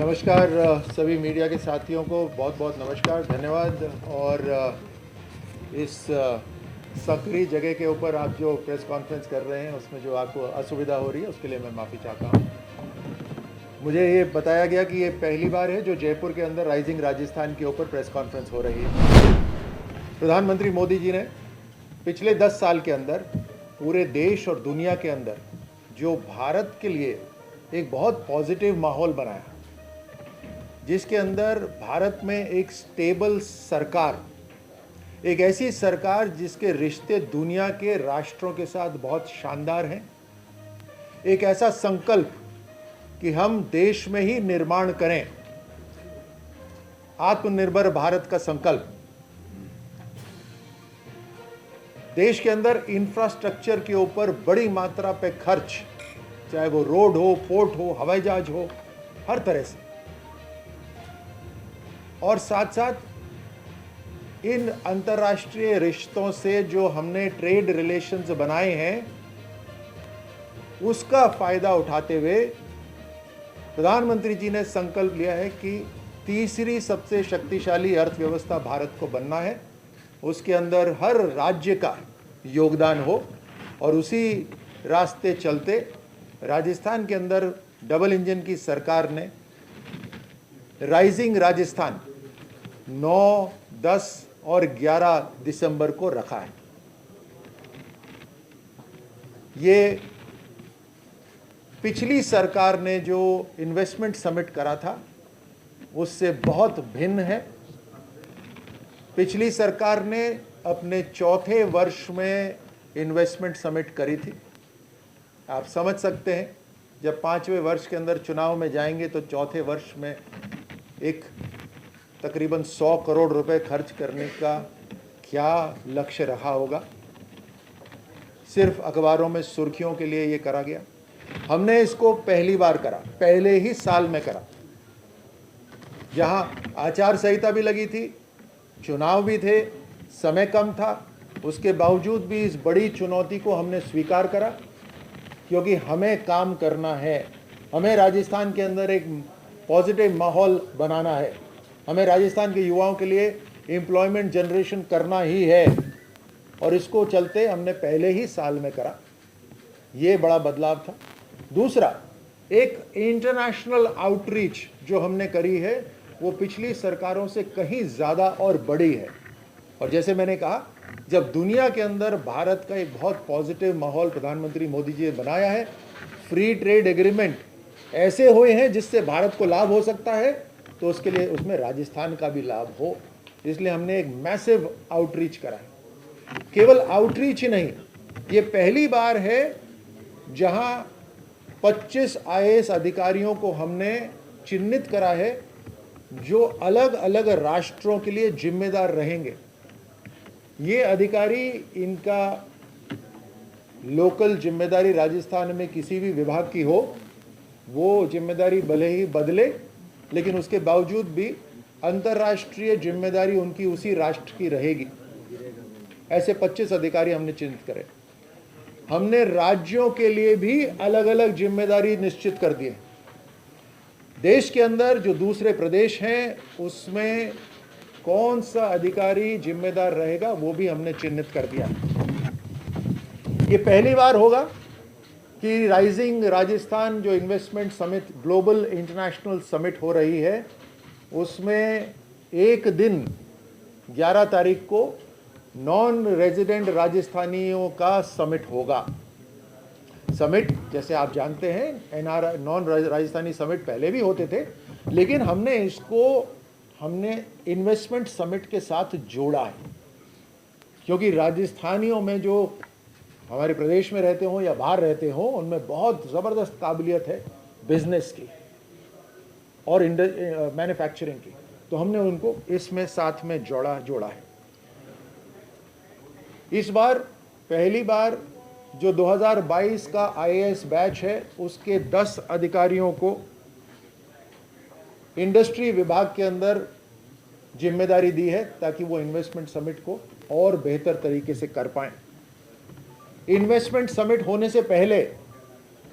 नमस्कार सभी मीडिया के साथियों को बहुत बहुत नमस्कार, धन्यवाद। और इस सक्रिय जगह के ऊपर आप जो प्रेस कॉन्फ्रेंस कर रहे हैं उसमें जो आपको असुविधा हो रही है उसके लिए मैं माफ़ी चाहता हूँ। मुझे ये बताया गया कि ये पहली बार है जो जयपुर के अंदर राइजिंग राजस्थान के ऊपर प्रेस कॉन्फ्रेंस हो रही है। प्रधानमंत्री मोदी जी ने पिछले 10 साल के अंदर पूरे देश और दुनिया के अंदर जो भारत के लिए एक बहुत पॉजिटिव माहौल बनाया, जिसके अंदर भारत में एक स्टेबल सरकार, एक ऐसी सरकार जिसके रिश्ते दुनिया के राष्ट्रों के साथ बहुत शानदार हैं, एक ऐसा संकल्प कि हम देश में ही निर्माण करें, आत्मनिर्भर भारत का संकल्प। देश के अंदर इंफ्रास्ट्रक्चर के ऊपर बड़ी मात्रा पे खर्च, चाहे वो रोड हो, पोर्ट हो, हवाई जहाज हो, हर तरह से, और साथ साथ इन अंतर्राष्ट्रीय रिश्तों से जो हमने ट्रेड रिलेशंस बनाए हैं उसका फायदा उठाते हुए प्रधानमंत्री जी ने संकल्प लिया है कि तीसरी सबसे शक्तिशाली अर्थव्यवस्था भारत को बनना है, उसके अंदर हर राज्य का योगदान हो। और उसी रास्ते चलते राजस्थान के अंदर डबल इंजन की सरकार ने राइजिंग राजस्थान 9, 10 और 11 दिसंबर को रखा है। ये पिछली सरकार ने जो इन्वेस्टमेंट समिट करा था उससे बहुत भिन्न है। पिछली सरकार ने अपने चौथे वर्ष में इन्वेस्टमेंट समिट करी थी। आप समझ सकते हैं जब 5वें वर्ष के अंदर चुनाव में जाएंगे तो चौथे वर्ष में एक तकरीबन 100 करोड़ रुपए खर्च करने का क्या लक्ष्य रहा होगा। सिर्फ अखबारों में सुर्खियों के लिए ये करा गया। हमने इसको पहली बार करा, पहले ही साल में करा, जहां आचार संहिता भी लगी थी, चुनाव भी थे, समय कम था, उसके बावजूद भी इस बड़ी चुनौती को हमने स्वीकार करा, क्योंकि हमें काम करना है। हमें राजस्थान के अंदर एक पॉजिटिव माहौल बनाना है, हमें राजस्थान के युवाओं के लिए एम्प्लॉयमेंट जनरेशन करना ही है, और इसको चलते हमने पहले ही साल में करा। ये बड़ा बदलाव था। दूसरा, एक इंटरनेशनल आउटरीच जो हमने करी है वो पिछली सरकारों से कहीं ज़्यादा और बड़ी है। और जैसे मैंने कहा, जब दुनिया के अंदर भारत का एक बहुत पॉजिटिव माहौल प्रधानमंत्री मोदी जी ने बनाया है, फ्री ट्रेड एग्रीमेंट ऐसे हुए हैं जिससे भारत को लाभ हो सकता है, तो उसके लिए उसमें राजस्थान का भी लाभ हो, इसलिए हमने एक मैसिव आउटरीच करा है। केवल आउटरीच ही नहीं, ये पहली बार है जहां 25 आईएएस अधिकारियों को हमने चिन्हित करा है जो अलग अलग राष्ट्रों के लिए जिम्मेदार रहेंगे। ये अधिकारी, इनका लोकल जिम्मेदारी राजस्थान में किसी भी विभाग की हो, वो जिम्मेदारी भले ही बदले, लेकिन उसके बावजूद भी अंतर्राष्ट्रीय जिम्मेदारी उनकी उसी राष्ट्र की रहेगी। ऐसे 25 अधिकारी हमने चिन्हित करे। हमने राज्यों के लिए भी अलग अलग जिम्मेदारी निश्चित कर दी है। देश के अंदर जो दूसरे प्रदेश हैं उसमें कौन सा अधिकारी जिम्मेदार रहेगा वो भी हमने चिन्हित कर दिया। ये पहली बार होगा कि राइजिंग राजस्थान जो investment summit, global international summit हो रही है, उसमें एक दिन 11 तारीख को नॉन रेजिडेंट राजस्थानियों का समिट होगा। समिट, जैसे आप जानते हैं, एनआर नॉन राजस्थानी समिट पहले भी होते थे, लेकिन हमने इन्वेस्टमेंट समिट के साथ जोड़ा है, क्योंकि राजस्थानियों में जो हमारे प्रदेश में रहते हो या बाहर रहते हो, उनमें बहुत ज़बरदस्त काबिलियत है बिजनेस की और मैन्युफैक्चरिंग की, तो हमने उनको इसमें साथ में जोड़ा है। इस बार पहली बार जो 2022 का आईएएस बैच है उसके 10 अधिकारियों को इंडस्ट्री विभाग के अंदर जिम्मेदारी दी है, ताकि वो इन्वेस्टमेंट समिट को और बेहतर तरीके से कर पाएं। इन्वेस्टमेंट समिट होने से पहले,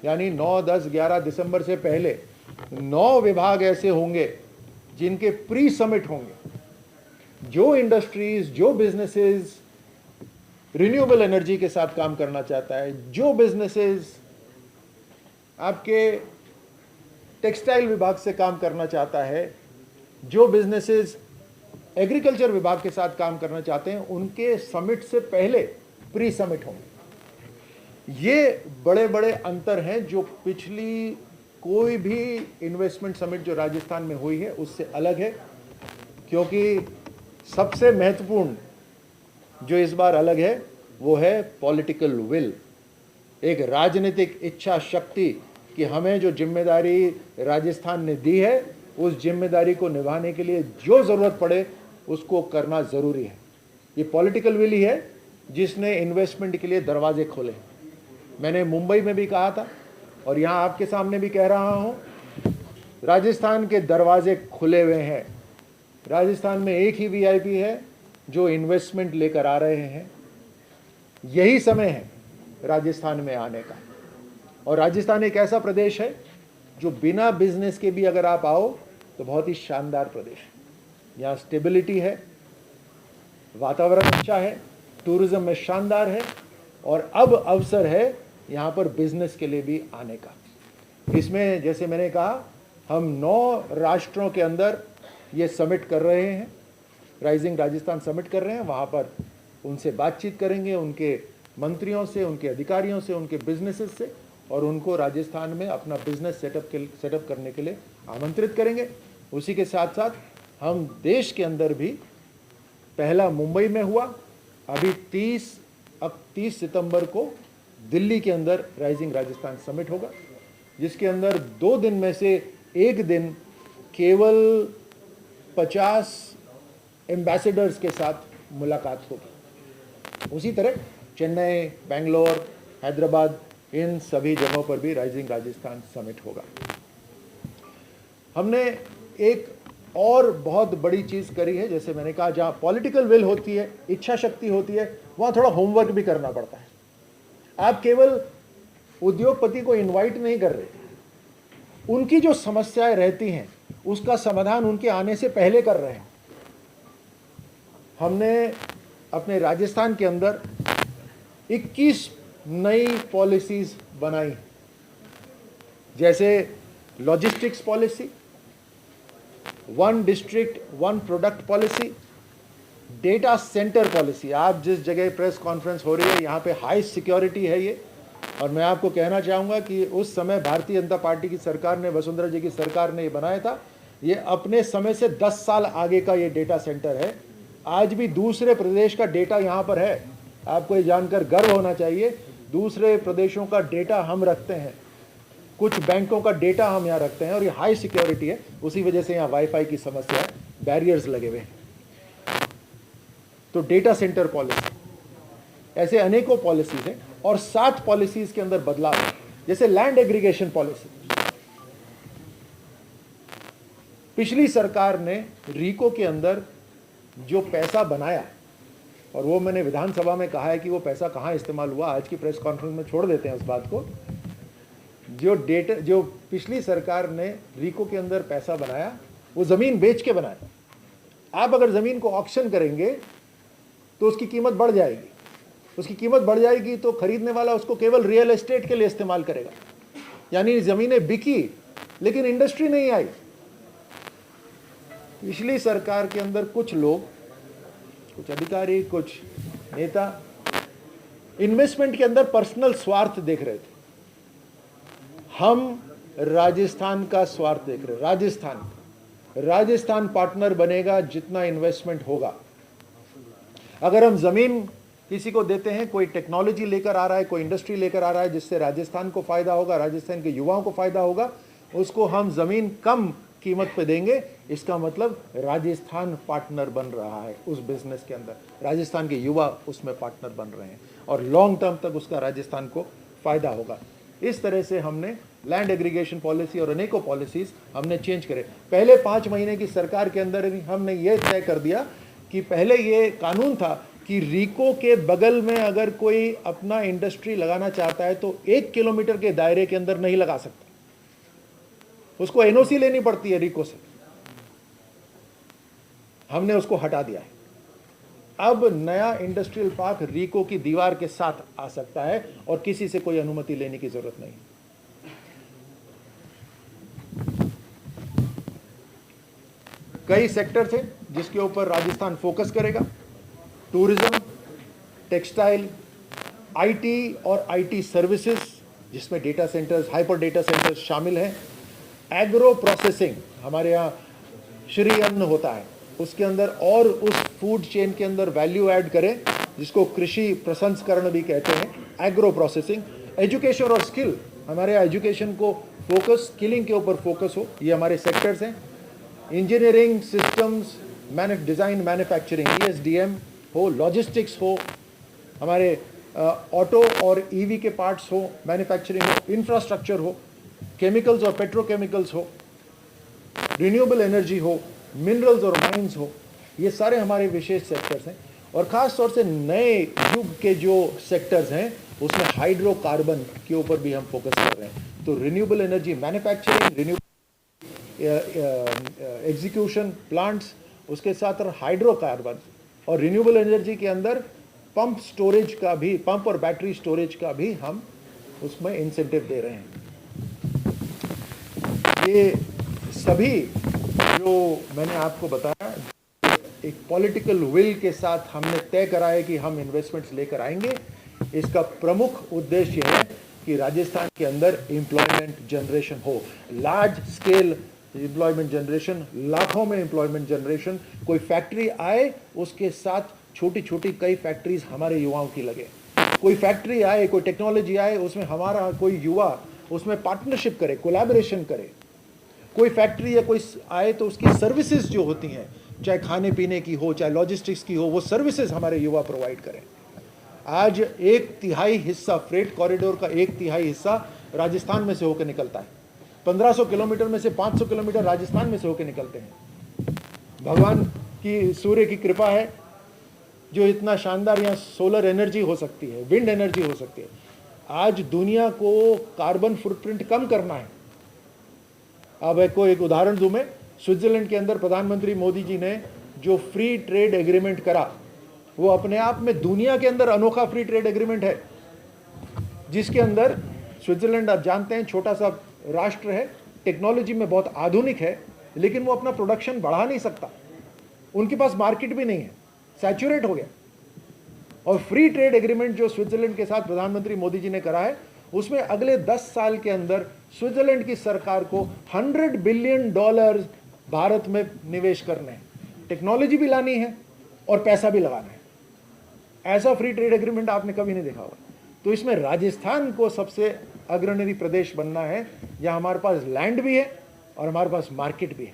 यानी 9, 10, 11 दिसंबर से पहले 9 विभाग ऐसे होंगे जिनके प्री समिट होंगे। जो इंडस्ट्रीज, जो बिजनेसेस रिन्यूएबल एनर्जी के साथ काम करना चाहता है, जो बिजनेसेस आपके टेक्सटाइल विभाग से काम करना चाहता है, जो बिजनेसेस एग्रीकल्चर विभाग के साथ काम करना चाहते हैं, उनके समिट से पहले प्री समिट होंगे। ये बड़े बड़े अंतर हैं जो पिछली कोई भी इन्वेस्टमेंट समिट जो राजस्थान में हुई है उससे अलग है, क्योंकि सबसे महत्वपूर्ण जो इस बार अलग है वो है पॉलिटिकल विल, एक राजनीतिक इच्छा शक्ति कि हमें जो जिम्मेदारी राजस्थान ने दी है उस जिम्मेदारी को निभाने के लिए जो ज़रूरत पड़े उसको करना ज़रूरी है। ये पॉलिटिकल विल ही है जिसने इन्वेस्टमेंट के लिए दरवाजे खोले। मैंने मुंबई में भी कहा था और यहाँ आपके सामने भी कह रहा हूँ, राजस्थान के दरवाजे खुले हुए हैं। राजस्थान में एक ही वीआईपी है जो इन्वेस्टमेंट लेकर आ रहे हैं। यही समय है राजस्थान में आने का। और राजस्थान एक ऐसा प्रदेश है जो बिना बिजनेस के भी अगर आप आओ तो बहुत ही शानदार प्रदेश है। यहाँ स्टेबिलिटी है, वातावरण अच्छा है, टूरिज्म में शानदार है और अब अवसर है यहाँ पर बिजनेस के लिए भी आने का। इसमें जैसे मैंने कहा, हम 9 राष्ट्रों के अंदर ये समिट कर रहे हैं, राइजिंग राजस्थान समिट कर रहे हैं। वहाँ पर उनसे बातचीत करेंगे, उनके मंत्रियों से, उनके अधिकारियों से, उनके बिजनेसेस से, और उनको राजस्थान में अपना बिजनेस सेटअप करने के लिए आमंत्रित करेंगे। उसी के साथ साथ हम देश के अंदर भी, पहला मुंबई में हुआ, अभी 30 सितंबर को दिल्ली के अंदर राइजिंग राजस्थान समिट होगा, जिसके अंदर 2 दिन में से एक दिन केवल 50 एम्बेसडर्स के साथ मुलाकात होगी। उसी तरह चेन्नई, बेंगलोर, हैदराबाद, इन सभी जगहों पर भी राइजिंग राजस्थान समिट होगा। हमने एक और बहुत बड़ी चीज़ करी है, जैसे मैंने कहा, जहाँ पॉलिटिकल विल होती है, इच्छा शक्ति होती है, वहाँ थोड़ा होमवर्क भी करना पड़ता है। आप केवल उद्योगपति को इनवाइट नहीं कर रहे, उनकी जो समस्याएं रहती हैं उसका समाधान उनके आने से पहले कर रहे हैं। हमने अपने राजस्थान के अंदर 21 नई पॉलिसीज बनाई, जैसे logistics policy, 1 district 1 product policy, data centre policy. आप जिस जगह प्रेस कॉन्फ्रेंस हो रही है यहाँ पे हाई सिक्योरिटी है ये, और मैं आपको कहना चाहूँगा कि उस समय भारतीय जनता पार्टी की सरकार ने, वसुंधरा जी की सरकार ने ये बनाया था। ये अपने समय से 10 साल आगे का ये डेटा सेंटर है। आज भी दूसरे प्रदेश का डेटा यहाँ पर है। आपको ये जानकर गर्व होना चाहिए, दूसरे प्रदेशों का डेटा हम रखते हैं, कुछ बैंकों का डेटा हम यहाँ रखते हैं, और ये हाई सिक्योरिटी है। उसी वजह से यहाँ वाईफाई की समस्या है, बैरियर्स लगे हुए हैं। तो डेटा सेंटर पॉलिसी, ऐसे अनेकों पॉलिसीज हैं। और 7 पॉलिसीज के अंदर बदलाव है, जैसे लैंड एग्रीगेशन पॉलिसी। पिछली सरकार ने रीको के अंदर जो पैसा बनाया, और वो मैंने विधानसभा में कहा है कि वो पैसा कहाँ इस्तेमाल हुआ, आज की प्रेस कॉन्फ्रेंस में छोड़ देते हैं उस बात को। जो पिछली सरकार ने रीको के अंदर पैसा बनाया, वो ज़मीन बेच के बनाया। आप अगर ज़मीन को ऑक्शन करेंगे तो उसकी कीमत बढ़ जाएगी। उसकी कीमत बढ़ जाएगी तो खरीदने वाला उसको केवल रियल एस्टेट के लिए इस्तेमाल करेगा, यानी ज़मीनें बिकी लेकिन इंडस्ट्री नहीं आई। पिछली सरकार के अंदर कुछ लोग, कुछ अधिकारी, कुछ नेता इन्वेस्टमेंट के अंदर पर्सनल स्वार्थ देख रहे थे। हम राजस्थान का स्वार्थ देख रहे। राजस्थान पार्टनर बनेगा जितना इन्वेस्टमेंट होगा। अगर हम ज़मीन किसी को देते हैं, कोई टेक्नोलॉजी लेकर आ रहा है, कोई इंडस्ट्री लेकर आ रहा है जिससे राजस्थान को फ़ायदा होगा, राजस्थान के युवाओं को फ़ायदा होगा, उसको हम ज़मीन कम कीमत पे देंगे। इसका मतलब राजस्थान पार्टनर बन रहा है उस बिजनेस के अंदर, राजस्थान के युवा उसमें पार्टनर बन रहे हैं और लॉन्ग टर्म तक उसका राजस्थान को फ़ायदा होगा। इस तरह से हमने लैंड एग्रीगेशन पॉलिसी और अनेकों पॉलिसीज़ हमने चेंज करे। पहले 5 महीने की सरकार के अंदर भी हमने ये तय कर दिया कि पहले ये कानून था कि रीको के बगल में अगर कोई अपना इंडस्ट्री लगाना चाहता है तो 1 किलोमीटर के दायरे के अंदर नहीं लगा सकता। उसको एनओसी लेनी पड़ती है रिको से, हमने उसको हटा दिया है। अब नया इंडस्ट्रियल पार्क रिको की दीवार के साथ आ सकता है और किसी से कोई अनुमति लेने की जरूरत नहीं। कई सेक्टर्स हैं जिसके ऊपर राजस्थान फोकस करेगा, टूरिज्म, टेक्सटाइल, आईटी और आईटी सर्विसेज, जिसमें data centres, hyper data centres शामिल हैं, एग्रो प्रोसेसिंग, हमारे यहाँ श्री अन्न होता है उसके अंदर, और उस फूड चेन के अंदर वैल्यू ऐड करें जिसको कृषि प्रसंस्करण भी कहते हैं, एग्रो प्रोसेसिंग, एजुकेशन और स्किल, हमारे यहाँ एजुकेशन को फोकस, स्किलिंग के ऊपर फोकस हो, ये हमारे सेक्टर्स हैं। Engineering, systems, design, manufacturing, ESDM हो, लॉजिस्टिक्स हो, हमारे ऑटो और EV के पार्ट्स हो, मैन्युफैक्चरिंग हो, इंफ्रास्ट्रक्चर हो, केमिकल्स और पेट्रोकेमिकल्स हो, रिन्यूएबल एनर्जी हो, मिनरल्स और माइंस हो, ये सारे हमारे विशेष सेक्टर्स हैं। और ख़ास तौर से नए युग के जो सेक्टर्स हैं उसमें हाइड्रोकार्बन के ऊपर भी हम फोकस कर रहे हैं। तो renewable energy manufacturing, renewable execution plants, उसके साथ हाइड्रोकार्बन और रिन्यूएबल एनर्जी के अंदर पंप स्टोरेज का भी, पंप और बैटरी स्टोरेज का भी हम उसमें इंसेंटिव दे रहे हैं। ये सभी जो मैंने आपको बताया एक पॉलिटिकल विल के साथ हमने तय करा है कि हम इन्वेस्टमेंट्स लेकर आएंगे। इसका प्रमुख उद्देश्य है कि राजस्थान के अंदर एम्प्लॉयमेंट जनरेशन हो, लार्ज स्केल एम्प्लॉयमेंट जनरेशन, लाखों में एम्प्लॉयमेंट जनरेशन। कोई फैक्ट्री आए उसके साथ छोटी छोटी कई फैक्ट्रीज हमारे युवाओं की लगे, कोई फैक्ट्री आए, कोई टेक्नोलॉजी आए, उसमें हमारा कोई युवा उसमें पार्टनरशिप करे, कोलैबोरेशन करे। कोई फैक्ट्री या कोई आए तो उसकी सर्विसेज जो होती हैं, चाहे खाने पीने की हो, चाहे लॉजिस्टिक्स की हो, वो सर्विसेज हमारे युवा प्रोवाइड करें। आज 1/3 हिस्सा फ्रेट कॉरिडोर का 1/3 हिस्सा राजस्थान में से होकर निकलता है। 1500 किलोमीटर में से 500 किलोमीटर राजस्थान में से होकर निकलते हैं। भगवान की, सूर्य की कृपा है जो इतना शानदार यहाँ सोलर एनर्जी हो सकती है, विंड एनर्जी हो सकती है। आज दुनिया को कार्बन फुटप्रिंट कम करना है। अब एक उदाहरण दूं मैं, स्विट्जरलैंड के अंदर प्रधानमंत्री मोदी जी ने जो फ्री ट्रेड एग्रीमेंट करा, वो अपने आप में दुनिया के अंदर अनोखा फ्री ट्रेड एग्रीमेंट है, जिसके अंदर स्विट्जरलैंड, आप जानते हैं, छोटा सा राष्ट्र है, टेक्नोलॉजी में बहुत आधुनिक है, लेकिन वो अपना प्रोडक्शन बढ़ा नहीं सकता, उनके पास मार्केट भी नहीं है, सैचुरेट हो गया। और फ्री ट्रेड एग्रीमेंट जो स्विट्जरलैंड के साथ प्रधानमंत्री मोदी जी ने करा है, उसमें अगले 10 साल के अंदर स्विट्जरलैंड की सरकार को $100 बिलियन भारत में निवेश करने हैं, टेक्नोलॉजी भी लानी है और पैसा भी लगाना है। ऐसा फ्री ट्रेड एग्रीमेंट आपने कभी नहीं देखा होगा। तो इसमें राजस्थान को सबसे अग्रणी प्रदेश बनना है, जहां हमारे पास लैंड भी है और हमारे पास मार्केट भी है।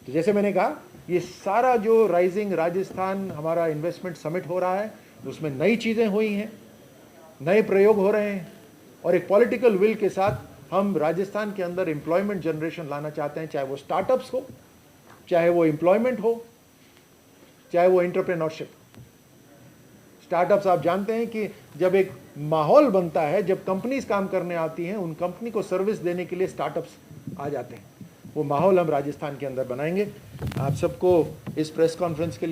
तो जैसे मैंने कहा, ये सारा जो राइजिंग राजस्थान हमारा इन्वेस्टमेंट समिट हो रहा है, उसमें नई चीज़ें हुई हैं, नए प्रयोग हो रहे हैं, और एक पॉलिटिकल विल के साथ हम राजस्थान के अंदर एम्प्लॉयमेंट जनरेशन लाना चाहते हैं, चाहे वो स्टार्टअप्स हो, चाहे वो एम्प्लॉयमेंट हो, चाहे वो एंटरप्रेन्योरशिप। स्टार्टअप्स, आप जानते हैं कि जब एक माहौल बनता है, जब कंपनीज काम करने आती हैं, उन कंपनी को सर्विस देने के लिए स्टार्टअप्स आ जाते हैं। वो माहौल हम राजस्थान के अंदर बनाएंगे। आप सबको इस प्रेस कॉन्फ्रेंस के लिए